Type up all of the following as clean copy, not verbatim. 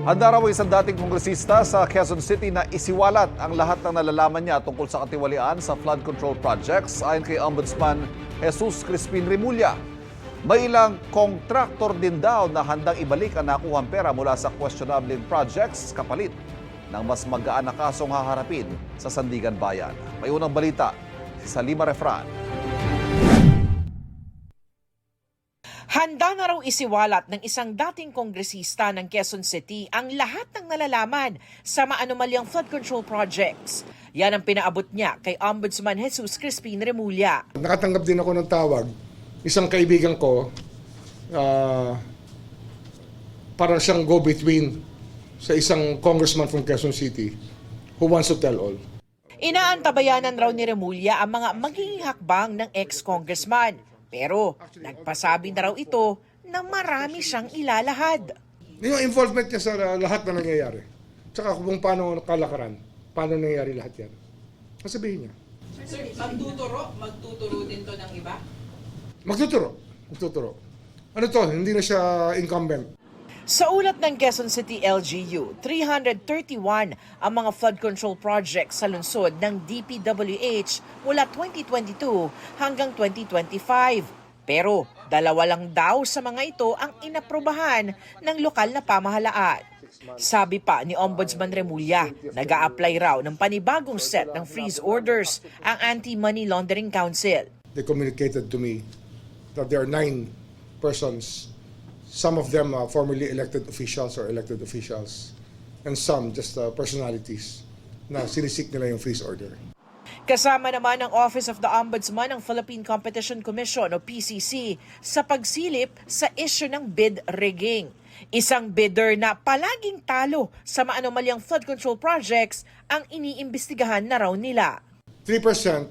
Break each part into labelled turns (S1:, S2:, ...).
S1: Handa raw isang dating kongresista sa Quezon City na isiwalat ang lahat ng nalalaman niya tungkol sa katiwalian sa flood control projects ayon kay Ombudsman Jesus Crispin Remulla. May ilang kontraktor din daw na handang ibalik ang nakuhang pera mula sa questionable projects kapalit ng mas magaan na kasong haharapin sa Sandigan Bayan. May unang balita si Salima Refran.
S2: Handa na raw isiwalat ng isang dating kongresista ng Quezon City ang lahat ng nalalaman sa maanomalyang flood control projects. Yan ang pinaabot niya kay Ombudsman Jesus Crispin Remulla.
S3: Nakatanggap din ako ng tawag, isang kaibigan ko, para siyang go-between sa isang congressman from Quezon City who wants to tell all.
S2: Inaantabayanan raw ni Remulla ang mga magiging hakbang ng ex-congressman. Pero nagpasabi na raw ito na marami siyang ilalahad.
S3: Yung involvement niya sa lahat na nangyayari. Tsaka kung paano kalakaran, paano nangyayari lahat yan. Masabihin niya.
S4: Sir, magtuturo din to ng iba?
S3: Magtuturo. Ano to, hindi na siya incumbent.
S2: Sa ulat ng Quezon City LGU, 331 ang mga flood control projects sa lungsod ng DPWH mula 2022 hanggang 2025. Pero 2 lang daw sa mga ito ang inaprobahan ng lokal na pamahalaan. Sabi pa ni Ombudsman Remulla, nag-a-apply raw ng panibagong set ng freeze orders ang Anti-Money Laundering Council.
S3: They communicated to me that there are 9 persons. Some of them are formerly elected officials or elected officials, and some just personalities na sinisik nila yung freeze order.
S2: Kasama naman ang Office of the Ombudsman ng Philippine Competition Commission o PCC sa pagsilip sa issue ng bid rigging. Isang bidder na palaging talo sa maanomalyang flood control projects ang iniimbestigahan na raw nila.
S3: 3%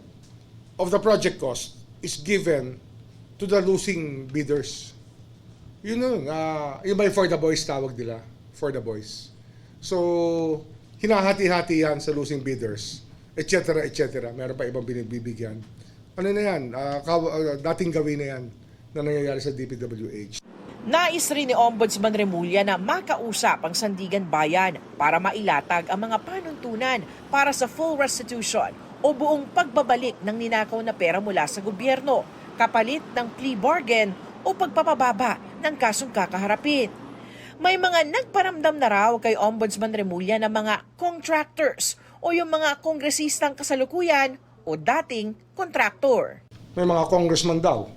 S3: of the project cost is given to the losing bidders. Yun yung may for the boys tawag nila, for the boys. So, hinahati-hati yan sa losing bidders, etc. Meron pa ibang binibigyan. Ano na yan, dating gawin na yan na nangyayari sa DPWH.
S2: Nais rin ni Ombudsman Remulla na makausap ang Sandigan Bayan para mailatag ang mga panuntunan para sa full restitution o buong pagbabalik ng ninakaw na pera mula sa gobyerno, kapalit ng plea bargain o pagpapababa ng kasong kakaharapin. May mga nagparamdam na raw kay Ombudsman Remulla na mga contractors o yung mga kongresistang kasalukuyan o dating kontraktor.
S3: May mga congressman daw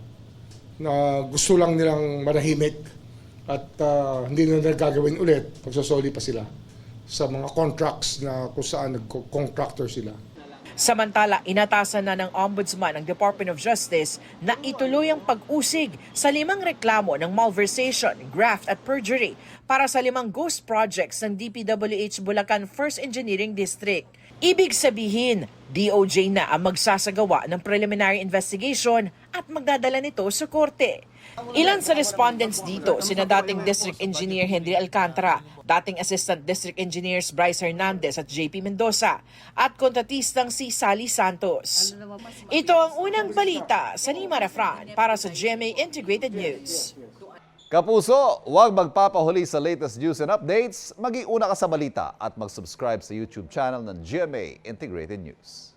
S3: na gusto lang nilang manahimik at hindi na nagagawin ulit pagsasoli pa sila sa mga contracts na kung saan nag-contractor sila.
S2: Samantala, inatasan na ng Ombudsman ng Department of Justice na ituloy ang pag-usig sa 5 reklamo ng malversation, graft at perjury para sa 5 ghost projects ng DPWH Bulacan First Engineering District. Ibig sabihin, DOJ na ang magsasagawa ng preliminary investigation at magdadala nito sa korte. Ilan sa respondents dito, sina dating District Engineer Henry Alcantara, dating Assistant District Engineers Bryce Hernandez at JP Mendoza, at kontratistang si Sally Santos. Ito ang unang balita sa Salima Refran para sa GMA Integrated News.
S1: Kapuso, huwag magpapahuli sa latest news and updates. Mag-iuna ka sa balita at mag-subscribe sa YouTube channel ng GMA Integrated News.